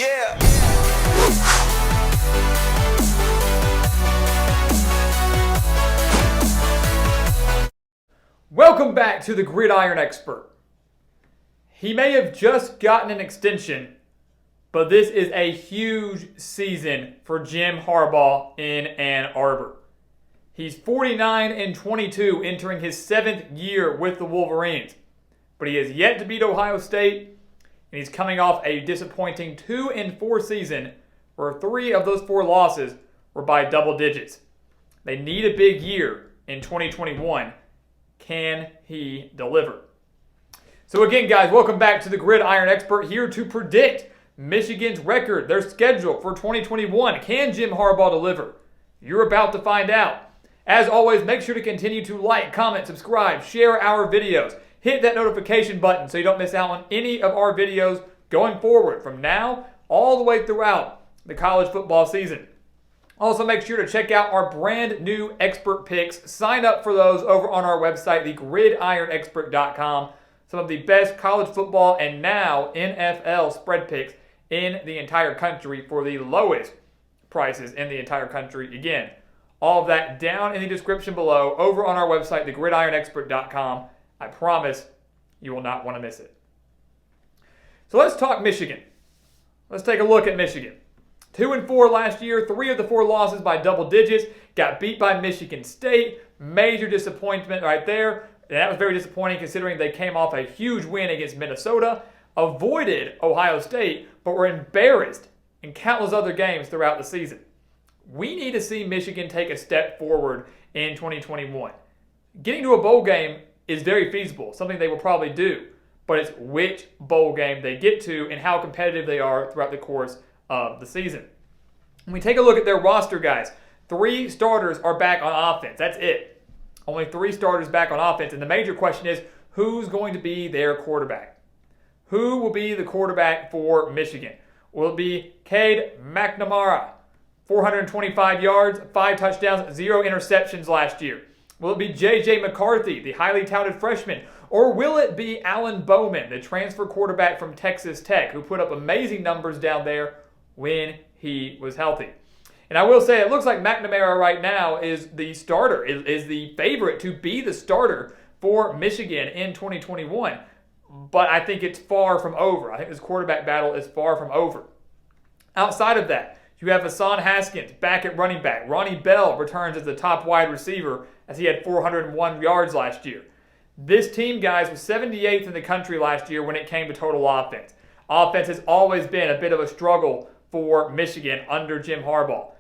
Yeah. Welcome back to the Gridiron Expert. He may have just gotten an extension, but this is a huge season for Jim Harbaugh in Ann Arbor. He's 49-22, entering his 7th year with the Wolverines, but he has yet to beat Ohio State, and he's coming off a disappointing 2-4 season where 3 of those 4 losses were by double digits. They need a big year in 2021. Can he deliver? So again, guys, welcome back to the Gridiron Expert, here to predict Michigan's record, their schedule for 2021. Can Jim Harbaugh deliver? You're about to find out. As always, make sure to continue to like, comment, subscribe, share our videos. Hit that notification button so you don't miss out on any of our videos going forward from now all the way throughout the college football season. Also, make sure to check out our brand new expert picks. Sign up for those over on our website, thegridironexpert.com. Some of the best college football and now NFL spread picks in the entire country for the lowest prices in the entire country. Again, all of that down in the description below over on our website, thegridironexpert.com. I promise you will not want to miss it. So let's talk Michigan. Let's take a look at Michigan. 2-4 last year, 3 of the 4 losses by double digits. Got beat by Michigan State. Major disappointment right there. And that was very disappointing considering they came off a huge win against Minnesota. Avoided Ohio State, but were embarrassed in countless other games throughout the season. We need to see Michigan take a step forward in 2021. Getting to a bowl game is very feasible, something they will probably do. But it's which bowl game they get to and how competitive they are throughout the course of the season. When we take a look at their roster, guys, 3 starters are back on offense. That's it. Only 3 starters back on offense. And the major question is, who's going to be their quarterback? Who will be the quarterback for Michigan? Will it be Cade McNamara? 425 yards, 5 touchdowns, 0 interceptions last year. Will it be J.J. McCarthy, the highly touted freshman? Or will it be Alan Bowman, the transfer quarterback from Texas Tech, who put up amazing numbers down there when he was healthy? And I will say, it looks like McNamara right now is the starter, is the favorite to be the starter for Michigan in 2021. But I think it's far from over. I think this quarterback battle is far from over. Outside of that, you have Hassan Haskins back at running back. Ronnie Bell returns as the top wide receiver as he had 401 yards last year. This team, guys, was 78th in the country last year when it came to total offense. Offense has always been a bit of a struggle for Michigan under Jim Harbaugh.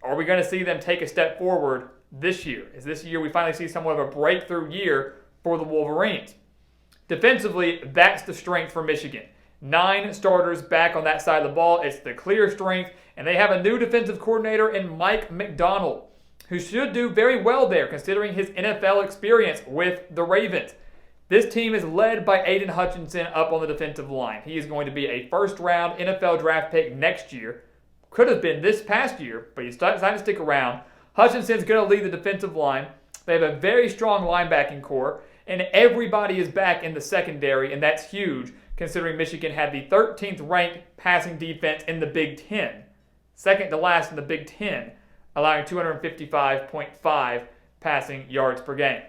Are we going to see them take a step forward this year? Is this year we finally see somewhat of a breakthrough year for the Wolverines? Defensively, that's the strength for Michigan. 9 starters back on that side of the ball. It's the clear strength. And they have a new defensive coordinator in Mike McDonald, who should do very well there considering his NFL experience with the Ravens. This team is led by Aidan Hutchinson up on the defensive line. He is going to be a first-round NFL draft pick next year. Could have been this past year, but he's decided to stick around. Hutchinson's going to lead the defensive line. They have a very strong linebacking core, and everybody is back in the secondary, and that's huge considering Michigan had the 13th ranked passing defense in the Big Ten. Second to last in the Big Ten, allowing 255.5 passing yards per game.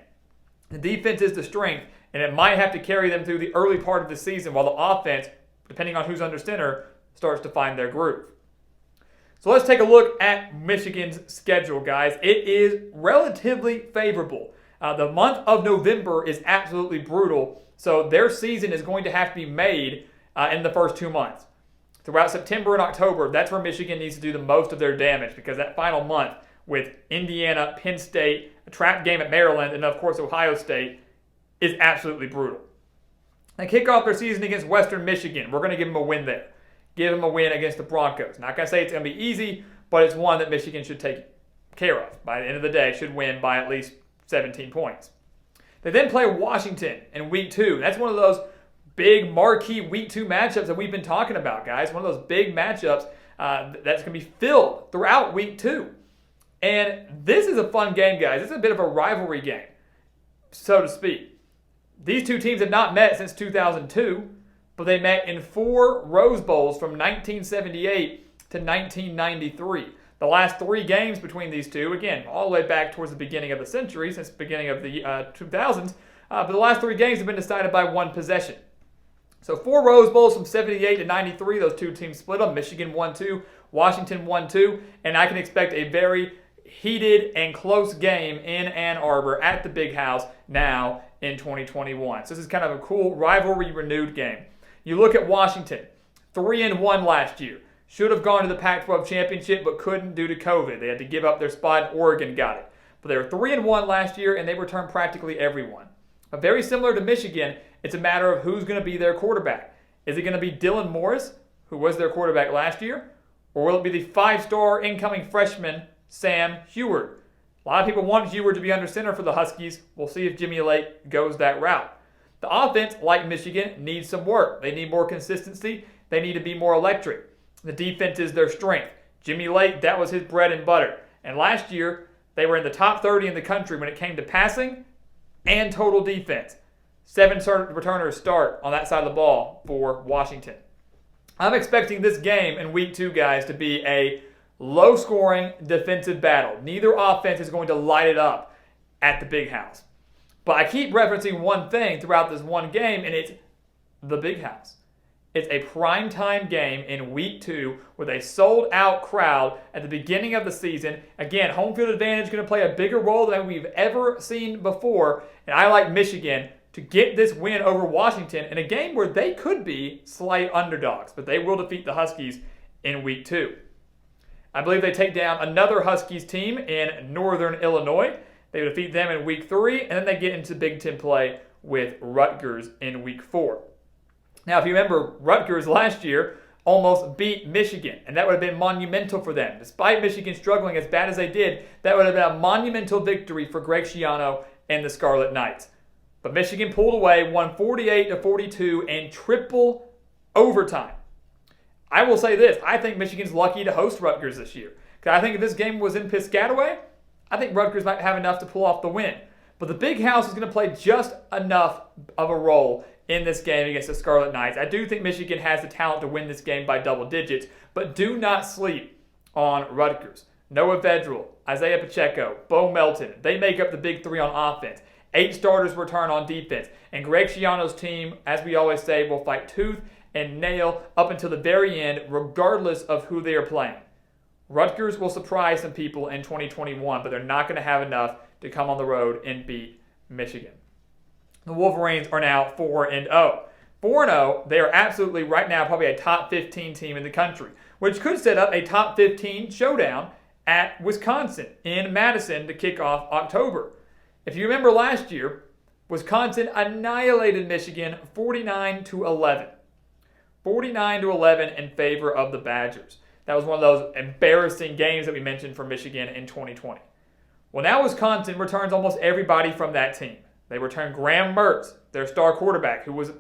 The defense is the strength, and it might have to carry them through the early part of the season while the offense, depending on who's under center, starts to find their groove. So let's take a look at Michigan's schedule, guys. It is relatively favorable. The month of November is absolutely brutal, so their season is going to have to be made in the first 2 months. Throughout September and October, that's where Michigan needs to do the most of their damage because that final month with Indiana, Penn State, a trap game at Maryland, and of course Ohio State is absolutely brutal. They kick off their season against Western Michigan. We're going to give them a win there. Give them a win against the Broncos. Not going to say it's going to be easy, but it's one that Michigan should take care of. By the end of the day, should win by at least 17 points. They then play Washington in Week 2. That's one of those big marquee Week 2 matchups that we've been talking about, guys. One of those big matchups that's going to be filled throughout Week 2. And this is a fun game, guys. It's a bit of a rivalry game, so to speak. These two teams have not met since 2002. but they met in 4 Rose Bowls from 1978 to 1993. The last 3 games between these two, again, all the way back towards the beginning of the century, since the beginning of the 2000s, but the last 3 games have been decided by 1 possession. So 4 Rose Bowls from 78 to 93, those 2 teams split them. Michigan won 2, Washington won 2, and I can expect a very heated and close game in Ann Arbor at the Big House now in 2021. So this is kind of a cool rivalry renewed game. You look at Washington, 3-1 last year. Should have gone to the Pac-12 championship, but couldn't due to COVID. They had to give up their spot, and Oregon got it. But they were 3-1 last year, and they returned practically everyone. But very similar to Michigan, it's a matter of who's going to be their quarterback. Is it going to be Dylan Morris, who was their quarterback last year? Or will it be the 5-star incoming freshman, Sam Heward? A lot of people want Heward to be under center for the Huskies. We'll see if Jimmy Lake goes that route. The offense, like Michigan, needs some work. They need more consistency. They need to be more electric. The defense is their strength. Jimmy Lake, that was his bread and butter. And last year, they were in the top 30 in the country when it came to passing and total defense. 7 returners start on that side of the ball for Washington. I'm expecting this game in week 2, guys, to be a low-scoring defensive battle. Neither offense is going to light it up at the Big House. But I keep referencing one thing throughout this one game, and it's the Big House. It's a primetime game in week 2 with a sold-out crowd at the beginning of the season. Again, home field advantage is going to play a bigger role than we've ever seen before. And I like Michigan to get this win over Washington in a game where they could be slight underdogs, but they will defeat the Huskies in week 2. I believe they take down another Huskies team in Northern Illinois. They defeat them in week 3, and then they get into Big Ten play with Rutgers in week 4. Now, if you remember, Rutgers last year almost beat Michigan, and that would have been monumental for them. Despite Michigan struggling as bad as they did, that would have been a monumental victory for Greg Schiano and the Scarlet Knights. But Michigan pulled away, won 48-42 in triple overtime. I will say this, I think Michigan's lucky to host Rutgers this year. Because I think if this game was in Piscataway, I think Rutgers might have enough to pull off the win. But the Big House is going to play just enough of a role in this game against the Scarlet Knights. I do think Michigan has the talent to win this game by double digits, but do not sleep on Rutgers. Noah Vedral, Isaiah Pacheco, Bo Melton, they make up the big 3 on offense. 8 starters return on defense. And Greg Schiano's team, as we always say, will fight tooth and nail up until the very end, regardless of who they are playing. Rutgers will surprise some people in 2021, but they're not going to have enough to come on the road and beat Michigan. The Wolverines are now 4-0. 4-0, they are absolutely right now probably a top 15 team in the country, which could set up a top 15 showdown at Wisconsin in Madison to kick off October. If you remember last year, Wisconsin annihilated Michigan 49-11. 49-11 in favor of the Badgers. That was one of those embarrassing games that we mentioned for Michigan in 2020. Well, now Wisconsin returns almost everybody from that team. They return Graham Mertz, their star quarterback, who was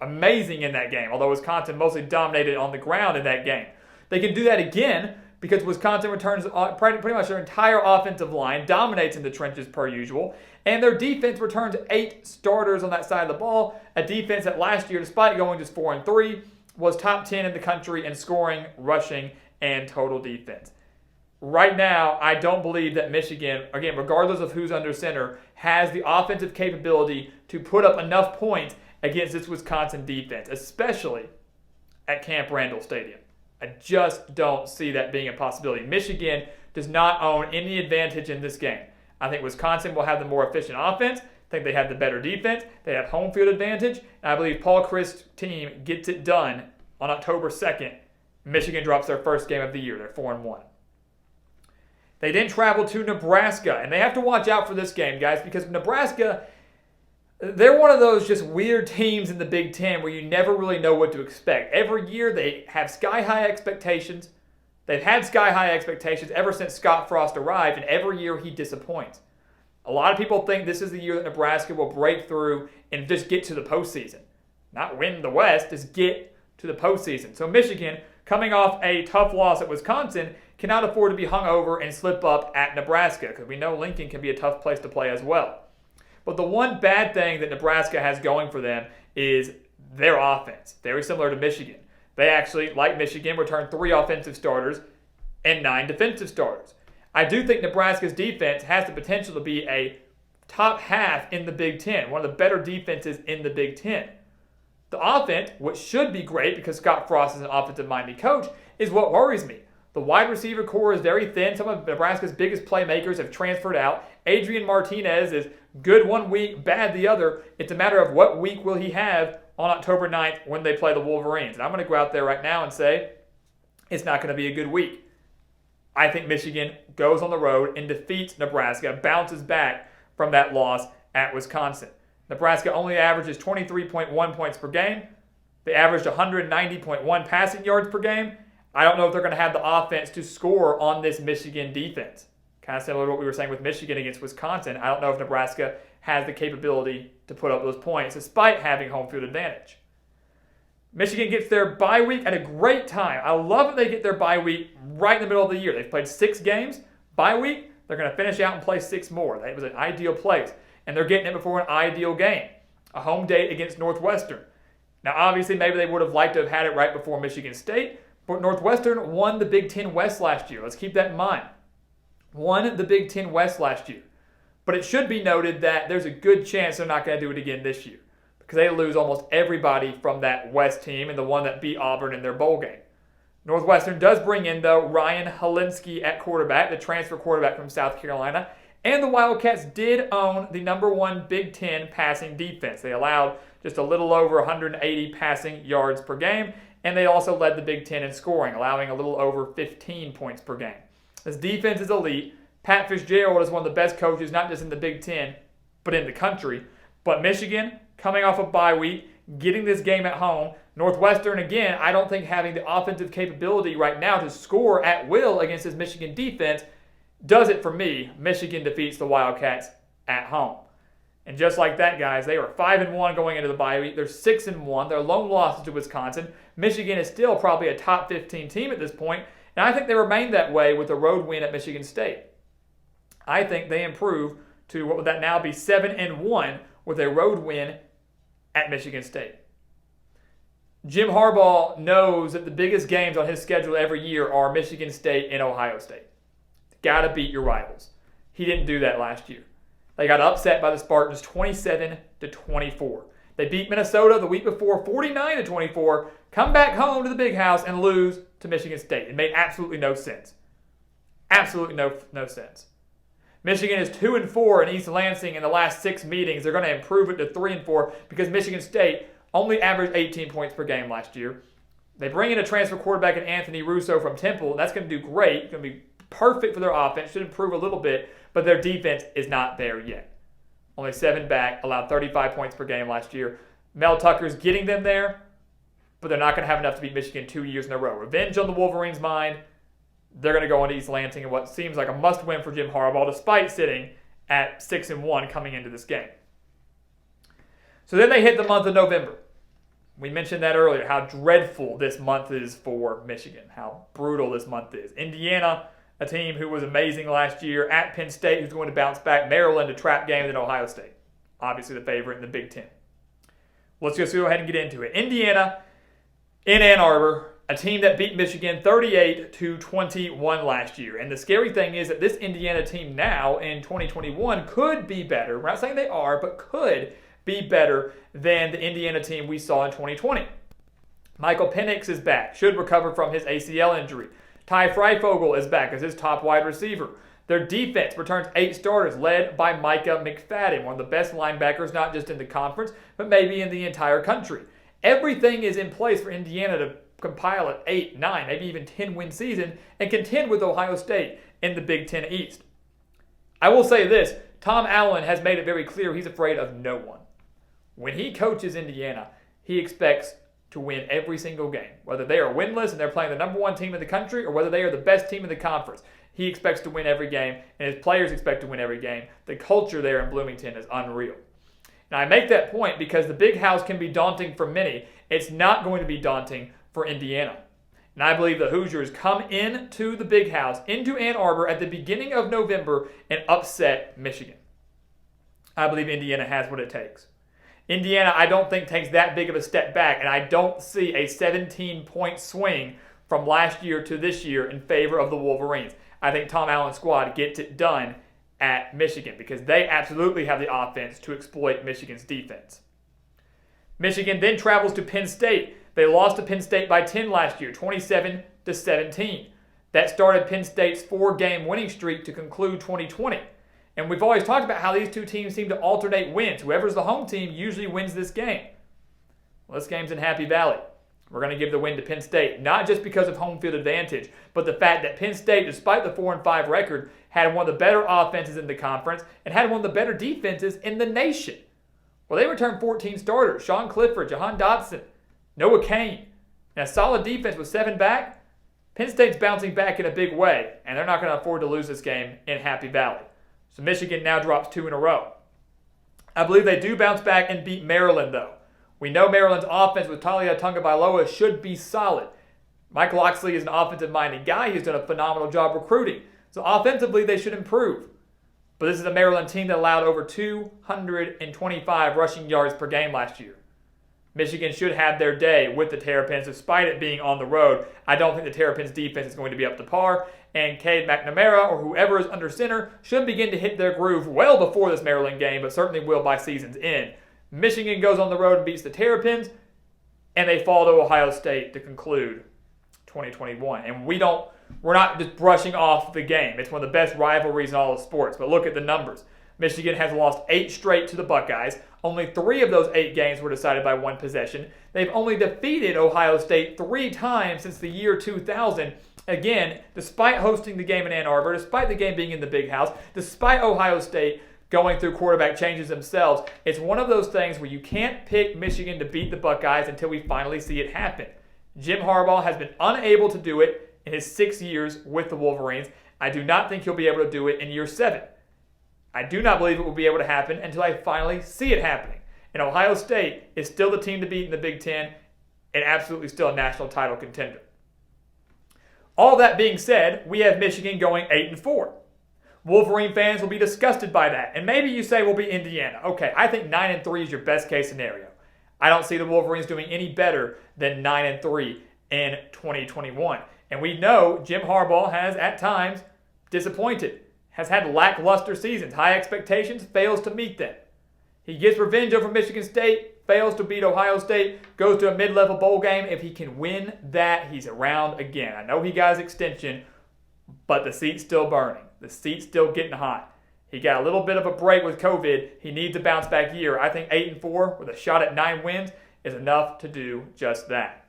amazing in that game, although Wisconsin mostly dominated on the ground in that game. They can do that again because Wisconsin returns pretty much their entire offensive line, dominates in the trenches per usual, and their defense returns 8 starters on that side of the ball, a defense that last year, despite going just 4-3, was top 10 in the country in scoring, rushing, and total defense. Right now, I don't believe that Michigan, again, regardless of who's under center, has the offensive capability to put up enough points against this Wisconsin defense, especially at Camp Randall Stadium. I just don't see that being a possibility. Michigan does not own any advantage in this game. I think Wisconsin will have the more efficient offense. I think they have the better defense. They have home field advantage. And I believe Paul Chryst's team gets it done on October 2nd. Michigan drops their first game of the year. They're 4-1. They then travel to Nebraska, and they have to watch out for this game, guys, because Nebraska, they're one of those just weird teams in the Big Ten where you never really know what to expect. Every year they have sky-high expectations. They've had sky-high expectations ever since Scott Frost arrived, and every year he disappoints. A lot of people think this is the year that Nebraska will break through and just get to the postseason. Not win the West, just get to the postseason. So Michigan, coming off a tough loss at Wisconsin, cannot afford to be hung over and slip up at Nebraska, because we know Lincoln can be a tough place to play as well. But the one bad thing that Nebraska has going for them is their offense. Very similar to Michigan. They actually, like Michigan, returned 3 offensive starters and 9 defensive starters. I do think Nebraska's defense has the potential to be a top half in the Big Ten, one of the better defenses in the Big Ten. The offense, which should be great because Scott Frost is an offensive-minded coach, is what worries me. The wide receiver core is very thin. Some of Nebraska's biggest playmakers have transferred out. Adrian Martinez is good one week, bad the other. It's a matter of what week will he have on October 9th when they play the Wolverines. And I'm going to go out there right now and say it's not going to be a good week. I think Michigan goes on the road and defeats Nebraska, bounces back from that loss at Wisconsin. Nebraska only averages 23.1 points per game. They averaged 190.1 passing yards per game. I don't know if they're going to have the offense to score on this Michigan defense. Kind of similar to what we were saying with Michigan against Wisconsin. I don't know if Nebraska has the capability to put up those points despite having home field advantage. Michigan gets their bye week at a great time. I love that they get their bye week right in the middle of the year. They've played 6 games. Bye week, they're going to finish out and play 6 more. It was an ideal place. And they're getting it before an ideal game, a home date against Northwestern. Now, obviously, maybe they would have liked to have had it right before Michigan State, but Northwestern won the Big Ten West last year. Let's keep that in mind. Won the Big Ten West last year. But it should be noted that there's a good chance they're not going to do it again this year because they lose almost everybody from that West team and the one that beat Auburn in their bowl game. Northwestern does bring in, though, Ryan Helinski at quarterback, the transfer quarterback from South Carolina. And the Wildcats did own the #1 Big Ten passing defense. They allowed just a little over 180 passing yards per game, and they also led the Big Ten in scoring, allowing a little over 15 points per game. This defense is elite. Pat Fitzgerald is one of the best coaches, not just in the Big Ten, but in the country. But Michigan, coming off a bye week, getting this game at home. Northwestern, again, I don't think having the offensive capability right now to score at will against this Michigan defense does it for me. Michigan defeats the Wildcats at home. And just like that, guys, they were 5-1 going into the bye week. They're 6-1. Their lone losses to Wisconsin. Michigan is still probably a top 15 team at this point, and I think they remain that way with a road win at Michigan State. I think they improve to what would that now be 7-1 with a road win at Michigan State. Jim Harbaugh knows that the biggest games on his schedule every year are Michigan State and Ohio State. Got to beat your rivals. He didn't do that last year. They got upset by the Spartans 27-24. They beat Minnesota the week before 49-24, come back home to the big house and lose to Michigan State. It made absolutely no sense. Absolutely no sense. Michigan is 2-4 in East Lansing in the last 6 meetings. They're going to improve it to 3-4 because Michigan State only averaged 18 points per game last year. They bring in a transfer quarterback in Anthony Russo from Temple. That's going to do great. It's going to be perfect for their offense. Should improve a little bit, but their defense is not there yet. Only 7 back, allowed 35 points per game last year. Mel Tucker's getting them there, but they're not going to have enough to beat Michigan 2 years in a row. Revenge on the Wolverines' mind. They're going to go into East Lansing in what seems like a must-win for Jim Harbaugh, despite sitting at 6-1 coming into this game. So then they hit the month of November. We mentioned that earlier, how dreadful this month is for Michigan, how brutal this month is. Indiana, a team who was amazing last year, at Penn State, who's going to bounce back. Maryland, a trap game, and Ohio State, obviously the favorite in the Big Ten. Let's just go ahead and get into it. Indiana in Ann Arbor, a team that beat Michigan 38-21 last year. And the scary thing is that this Indiana team now in 2021 could be better. We're not saying they are, but could be better than the Indiana team we saw in 2020. Michael Penix is back, should recover from his ACL injury. Ty Freifogel is back as his top wide receiver. Their defense returns 8 starters led by Micah McFadden, one of the best linebackers not just in the conference, but maybe in the entire country. Everything is in place for Indiana to compile an 8, 9, maybe even 10-win season and contend with Ohio State in the Big Ten East. I will say this, Tom Allen has made it very clear he's afraid of no one. When he coaches Indiana, he expects to win every single game. Whether they are winless and they're playing the #1 team in the country or whether they are the best team in the conference, he expects to win every game and his players expect to win every game. The culture there in Bloomington is unreal. Now I make that point because the big house can be daunting for many. It's not going to be daunting for Indiana. And I believe the Hoosiers come into the big house, into Ann Arbor at the beginning of November and upset Michigan. I believe Indiana has what it takes. Indiana, I don't think, takes that big of a step back, and I don't see a 17-point swing from last year to this year in favor of the Wolverines. I think Tom Allen's squad gets it done at Michigan because they absolutely have the offense to exploit Michigan's defense. Michigan then travels to Penn State. They lost to Penn State by 10 last year, 27-17. That started Penn State's 4-game winning streak to conclude 2020. And we've always talked about how these two teams seem to alternate wins. Whoever's the home team usually wins this game. Well, this game's in Happy Valley. We're going to give the win to Penn State, not just because of home field advantage, but the fact that Penn State, despite the 4-5 record, had one of the better offenses in the conference and had one of the better defenses in the nation. Well, they returned 14 starters: Sean Clifford, Jahan Dotson, Noah Cain. And a solid defense with 7 back. Penn State's bouncing back in a big way, and they're not going to afford to lose this game in Happy Valley. So Michigan now drops 2 in a row. I believe they do bounce back and beat Maryland, though. We know Maryland's offense with Talia Tungabailoa should be solid. Mike Locksley is an offensive-minded guy. He's done a phenomenal job recruiting. So offensively, they should improve. But this is a Maryland team that allowed over 225 rushing yards per game last year. Michigan should have their day with the Terrapins, despite it being on the road. I don't think the Terrapins' defense is going to be up to par, and Cade McNamara, or whoever is under center, should begin to hit their groove well before this Maryland game, but certainly will by season's end. Michigan goes on the road and beats the Terrapins, and they fall to Ohio State to conclude 2021. And we're not just brushing off the game. It's one of the best rivalries in all of sports, but look at the numbers. Michigan has lost 8 straight to the Buckeyes. Only 3 of those 8 games were decided by 1 possession. They've only defeated Ohio State 3 times since the year 2000. Again, despite hosting the game in Ann Arbor, despite the game being in the Big House, despite Ohio State going through quarterback changes themselves, it's one of those things where you can't pick Michigan to beat the Buckeyes until we finally see it happen. Jim Harbaugh has been unable to do it in his 6 years with the Wolverines. I do not think he'll be able to do it in year 7. I do not believe it will be able to happen until I finally see it happening. And Ohio State is still the team to beat in the Big Ten and absolutely still a national title contender. All that being said, we have Michigan going 8-4. Wolverine fans will be disgusted by that. And maybe you say we'll be Indiana. Okay, I think 9-3 is your best case scenario. I don't see the Wolverines doing any better than 9-3 in 2021. And we know Jim Harbaugh has at times disappointed, has had lackluster seasons, high expectations, fails to meet them. He gets revenge over Michigan State, fails to beat Ohio State, goes to a mid-level bowl game. If he can win that, he's around again. I know he got his extension, but the seat's still burning. The seat's still getting hot. He got a little bit of a break with COVID. He needs a bounce-back year. I think 8-4 with a shot at 9 wins is enough to do just that.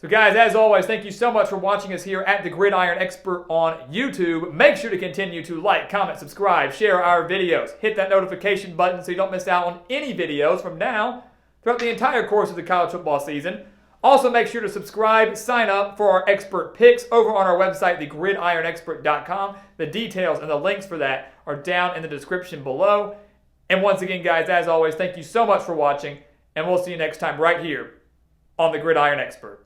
So guys, as always, thank you so much for watching us here at the Gridiron Expert on YouTube. Make sure to continue to like, comment, subscribe, share our videos. Hit that notification button so you don't miss out on any videos from now throughout the entire course of the college football season. Also, make sure to subscribe, sign up for our expert picks over on our website, thegridironexpert.com. The details and the links for that are down in the description below. And once again, guys, as always, thank you so much for watching, and we'll see you next time right here on the Gridiron Expert.